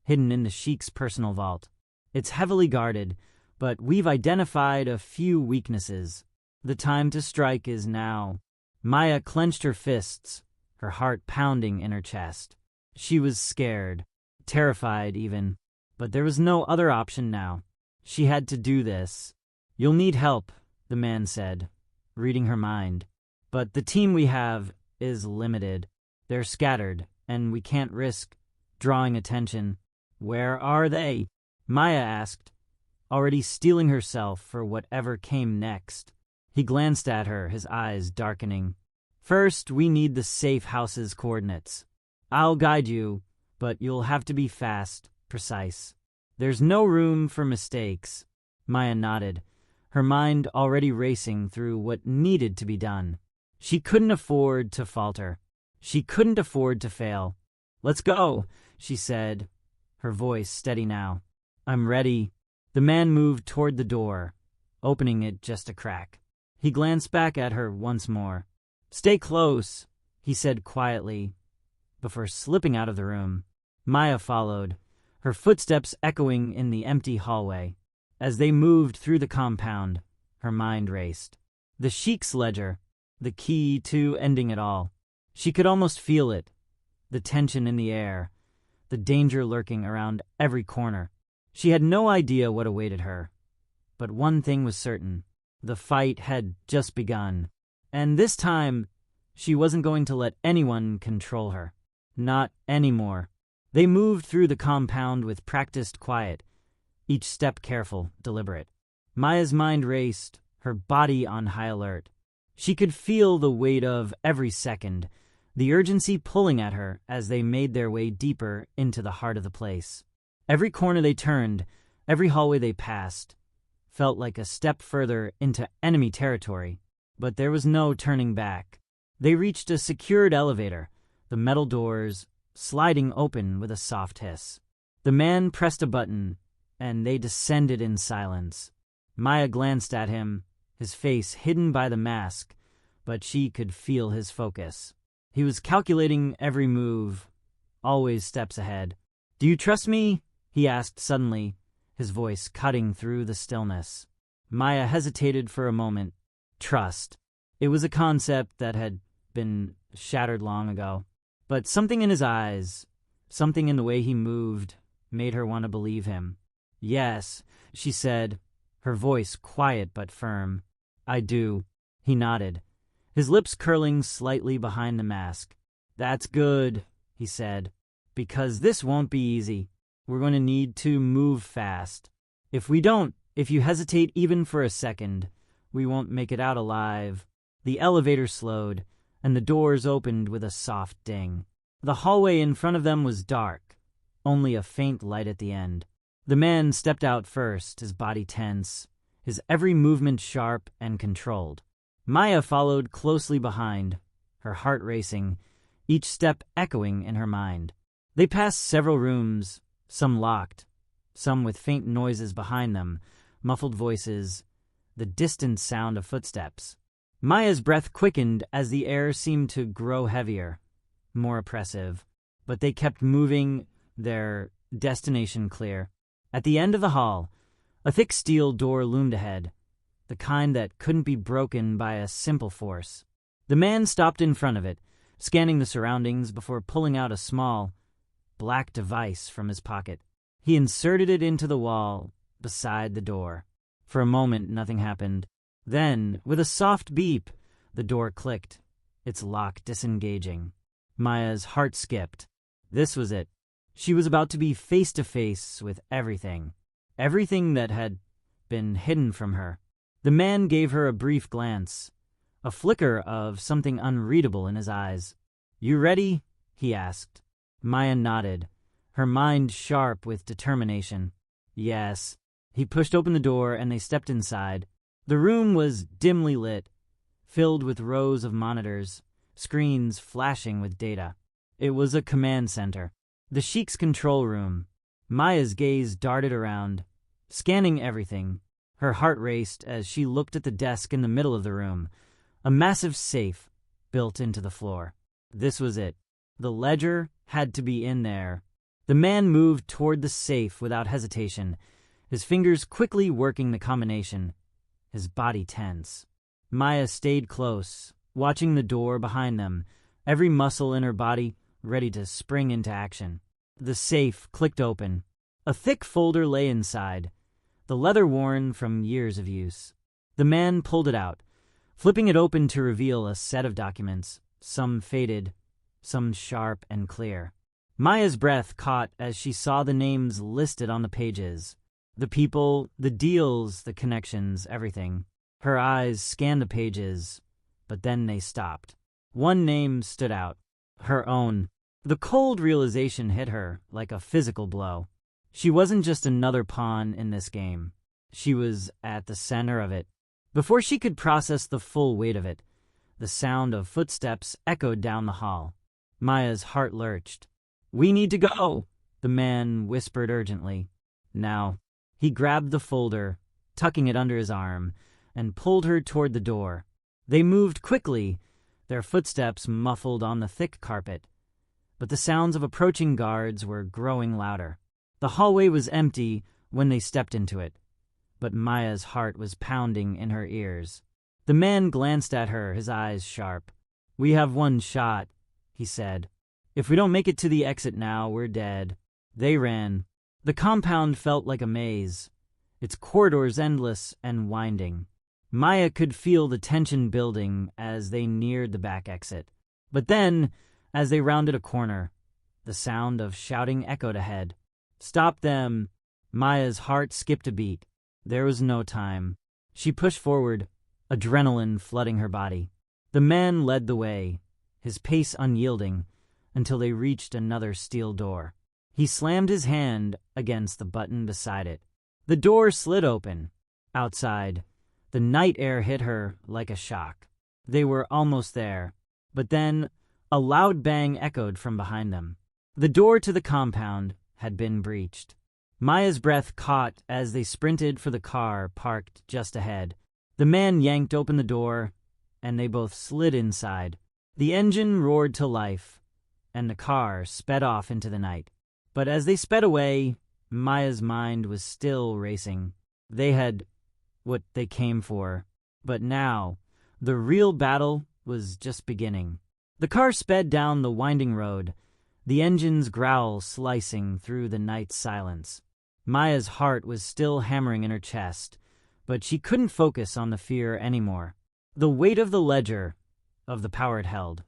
S1: hidden in the Sheikh's personal vault. It's heavily guarded, but we've identified a few weaknesses. The time to strike is now." Maya clenched her fists, her heart pounding in her chest. She was scared, terrified even, but there was no other option now. She had to do this. "You'll need help," the man said, reading her mind. "But the team we have is limited. They're scattered, and we can't risk drawing attention." "Where are they?" Maya asked, already steeling herself for whatever came next. He glanced at her, his eyes darkening. "First, we need the safe house's coordinates. I'll guide you, but you'll have to be fast, precise. There's no room for mistakes." Maya nodded, her mind already racing through what needed to be done. She couldn't afford to falter. She couldn't afford to fail. "Let's go," she said, her voice steady now. "I'm ready." The man moved toward the door, opening it just a crack. He glanced back at her once more. "Stay close," he said quietly, before slipping out of the room. Maya followed, her footsteps echoing in the empty hallway. As they moved through the compound, her mind raced. The Sheikh's ledger, the key to ending it all. She could almost feel it, the tension in the air, the danger lurking around every corner. She had no idea what awaited her. But one thing was certain. The fight had just begun. And this time, she wasn't going to let anyone control her. Not anymore. They moved through the compound with practiced quiet, each step careful, deliberate. Maya's mind raced, her body on high alert. She could feel the weight of every second, the urgency pulling at her as they made their way deeper into the heart of the place. Every corner they turned, every hallway they passed, felt like a step further into enemy territory. But there was no turning back. They reached a secured elevator, the metal doors sliding open with a soft hiss. The man pressed a button, and they descended in silence. Maya glanced at him, his face hidden by the mask, but she could feel his focus. He was calculating every move, always steps ahead. "Do you trust me?" he asked suddenly, his voice cutting through the stillness. Maya hesitated for a moment. Trust. It was a concept that had been shattered long ago. But something in his eyes, something in the way he moved, made her want to believe him. "Yes," she said, her voice quiet but firm. "I do." He nodded, his lips curling slightly behind the mask. "That's good," he said, "because this won't be easy. We're going to need to move fast. If you hesitate even for a second, we won't make it out alive." The elevator slowed, and the doors opened with a soft ding. The hallway in front of them was dark, only a faint light at the end. The man stepped out first, his body tense, his every movement sharp and controlled. Maya followed closely behind, her heart racing, each step echoing in her mind. They passed several rooms, some locked, some with faint noises behind them, muffled voices, the distant sound of footsteps. Maya's breath quickened as the air seemed to grow heavier, more oppressive, but they kept moving, their destination clear. At the end of the hall, a thick steel door loomed ahead, the kind that couldn't be broken by a simple force. The man stopped in front of it, scanning the surroundings before pulling out a small, black device from his pocket. He inserted it into the wall beside the door. For a moment, nothing happened. Then, with a soft beep, the door clicked, its lock disengaging. Maya's heart skipped. This was it. She was about to be face to face with everything that had been hidden from her. The man gave her a brief glance, a flicker of something unreadable in his eyes. "You ready?" he asked. Maya nodded, her mind sharp with determination. "Yes." He pushed open the door and they stepped inside. The room was dimly lit, filled with rows of monitors, screens flashing with data. It was a command center, the Sheikh's control room. Maya's gaze darted around, scanning everything. Her heart raced as she looked at the desk in the middle of the room, a massive safe built into the floor. This was it. The ledger had to be in there. The man moved toward the safe without hesitation, his fingers quickly working the combination, his body tense. Maya stayed close, watching the door behind them, every muscle in her body ready to spring into action. The safe clicked open. A thick folder lay inside, the leather worn from years of use. The man pulled it out, flipping it open to reveal a set of documents, some faded, some sharp and clear. Maya's breath caught as she saw the names listed on the pages. The people, the deals, the connections, everything. Her eyes scanned the pages, but then they stopped. One name stood out. Her own. The cold realization hit her like a physical blow. She wasn't just another pawn in this game. She was at the center of it. Before she could process the full weight of it, the sound of footsteps echoed down the hall. Maya's heart lurched. "We need to go," the man whispered urgently. Now, he grabbed the folder, tucking it under his arm, and pulled her toward the door. They moved quickly, their footsteps muffled on the thick carpet. But the sounds of approaching guards were growing louder. The hallway was empty when they stepped into it, but Maya's heart was pounding in her ears. The man glanced at her, his eyes sharp. "We have one shot," he said. "If we don't make it to the exit now, we're dead." They ran. The compound felt like a maze, its corridors endless and winding. Maya could feel the tension building as they neared the back exit. But then, as they rounded a corner, the sound of shouting echoed ahead. "Stop them!" Maya's heart skipped a beat. There was no time. She pushed forward, adrenaline flooding her body. The man led the way, his pace unyielding, until they reached another steel door. He slammed his hand against the button beside it. The door slid open. Outside, the night air hit her like a shock. They were almost there, but then a loud bang echoed from behind them. The door to the compound had been breached. Maya's breath caught as they sprinted for the car parked just ahead. The man yanked open the door, and they both slid inside. The engine roared to life, and the car sped off into the night. But as they sped away, Maya's mind was still racing. They had what they came for, but now the real battle was just beginning. The car sped down the winding road, the engine's growl slicing through the night's silence. Maya's heart was still hammering in her chest, but she couldn't focus on the fear anymore. The weight of the ledger, of the power it held,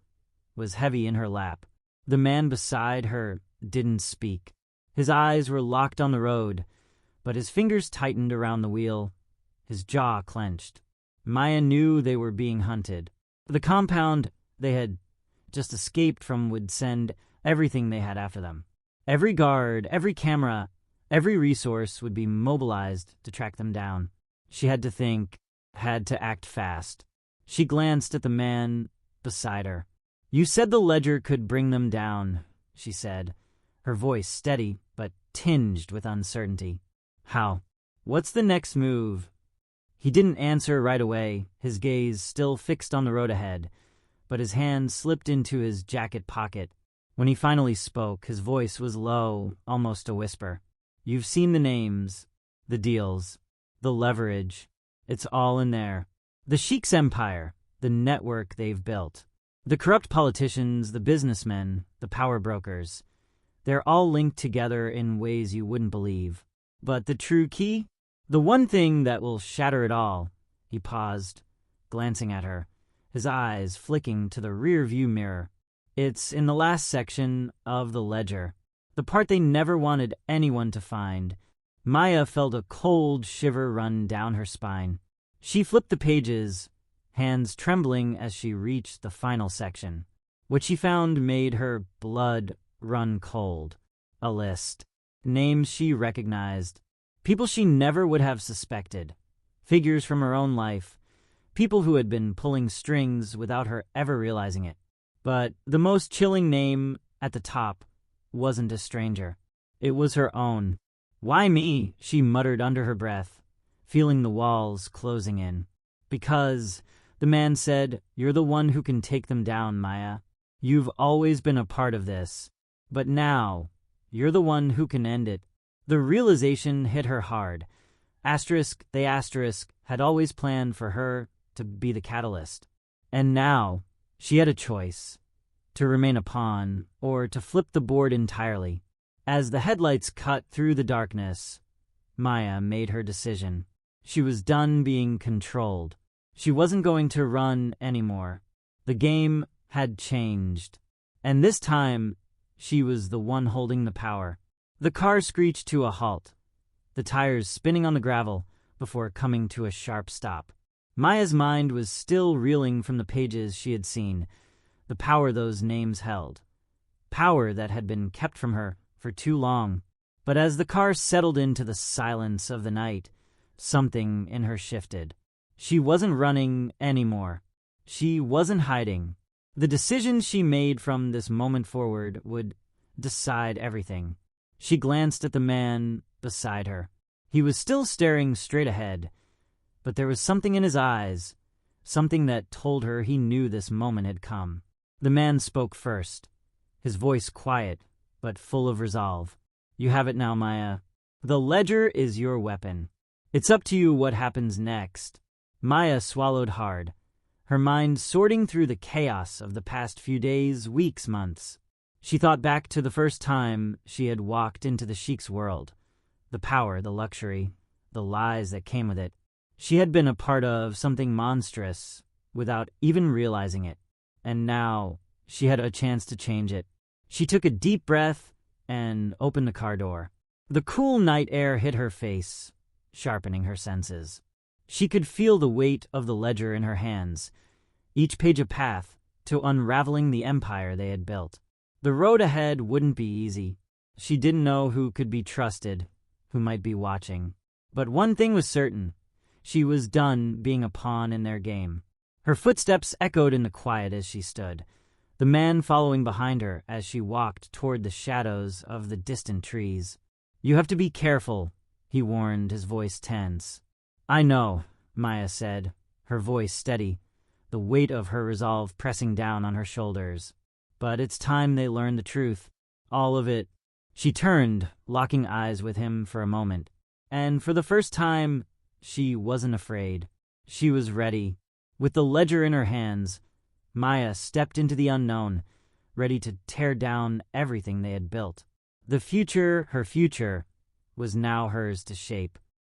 S1: was heavy in her lap. The man beside her didn't speak. His eyes were locked on the road, but his fingers tightened around the wheel, his jaw clenched. Maya knew they were being hunted. The compound they had just escaped from would send everything they had after them. Every guard, every camera, every resource would be mobilized to track them down. She had to think, had to act fast. She glanced at the man beside her. "You said the ledger could bring them down," she said, her voice steady but tinged with uncertainty. "How? What's the next move?" He didn't answer right away, his gaze still fixed on the road ahead, but his hand slipped into his jacket pocket. When he finally spoke, his voice was low, almost a whisper. "You've seen the names, the deals, the leverage. It's all in there. The Sheikh's empire, the network they've built. The corrupt politicians, the businessmen, the power brokers. They're all linked together in ways you wouldn't believe. But the true key? The one thing that will shatter it all." He paused, glancing at her, his eyes flicking to the rear-view mirror. "It's in the last section of the ledger, the part they never wanted anyone to find." Maya felt a cold shiver run down her spine. She flipped the pages, hands trembling as she reached the final section. What she found made her blood run cold. A list. Names she recognized. People she never would have suspected. Figures from her own life. People who had been pulling strings without her ever realizing it. But the most chilling name at the top wasn't a stranger. It was her own. "Why me?" she muttered under her breath, feeling the walls closing in. "Because," the man said, "you're the one who can take them down, Maya. You've always been a part of this. But now, you're the one who can end it." The realization hit her hard. The asterisk had always planned for her to be the catalyst. And now, she had a choice. To remain a pawn, or to flip the board entirely. As the headlights cut through the darkness, Maya made her decision. She was done being controlled. She wasn't going to run anymore. The game had changed. And this time, she was the one holding the power. The car screeched to a halt, the tires spinning on the gravel before coming to a sharp stop. Maya's mind was still reeling from the pages she had seen, the power those names held. Power that had been kept from her for too long. But as the car settled into the silence of the night, Something in her shifted. She wasn't running anymore. She wasn't hiding. The decision she made from this moment forward would decide everything. She glanced at the man beside her. He was still staring straight ahead, but there was something in his eyes, something that told her he knew this moment had come. The man spoke first, his voice quiet but full of resolve. "You have it now, Maya. The ledger is your weapon. It's up to you what happens next." Maya swallowed hard, her mind sorting through the chaos of the past few days, weeks, months. She thought back to the first time she had walked into the Sheikh's world, the power, the luxury, the lies that came with it. She had been a part of something monstrous without even realizing it, and now she had a chance to change it. She took a deep breath and opened the car door. The cool night air hit her face, sharpening her senses. She could feel the weight of the ledger in her hands, each page a path to unraveling the empire they had built. The road ahead wouldn't be easy. She didn't know who could be trusted, who might be watching. But one thing was certain. She was done being a pawn in their game. Her footsteps echoed in the quiet as she stood, the man following behind her as she walked toward the shadows of the distant trees. "You have to be careful," he warned, his voice tense. "I know," Maya said, her voice steady, the weight of her resolve pressing down on her shoulders. "But it's time they learned the truth. All of it." She turned, locking eyes with him for a moment. And for the first time, she wasn't afraid. She was ready. With the ledger in her hands, Maya stepped into the unknown, ready to tear down everything they had built. The future, her future, was now hers to shape.